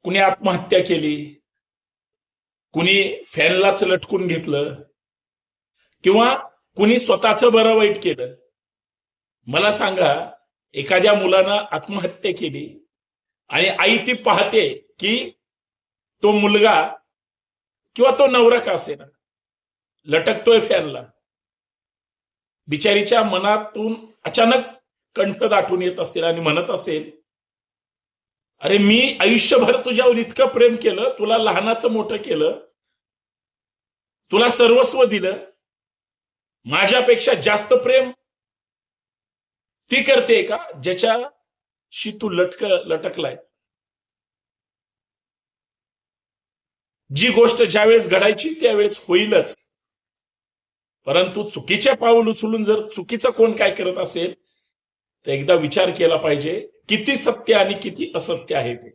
कुणी आत्महत्या केली, कुणी फॅनलाच लटकून घेतलं, किंवा कुणी स्वतःचं बरं वाईट केलं. मला सांगा, एखाद्या मुलानं आत्महत्या केली आणि आई ती पाहते की तो मुलगा किंवा तो नवरा का असेना लटकतोय फॅनला, बिचारीच्या मनातून अचानक कंठ दाटून येत असतील आणि म्हणत असेल, अरे मी आयुष्यभर तुझ्यावर इतकं प्रेम केलं, तुला लहानाचं मोठं केलं, तुला सर्वस्व दिलं, माझ्यापेक्षा जास्त प्रेम ती करते का ज्याच्याशी तू लटकलाय. जी गोष्ट ज्यावेळेस घडायची त्यावेळेस होईलच, परंतु चुकीचे पाऊल उचलून जर चुकीचं कोण काय करत असेल तर एकदा विचार केला पाहिजे किती सत्य आणि किती असत्य आहे ते.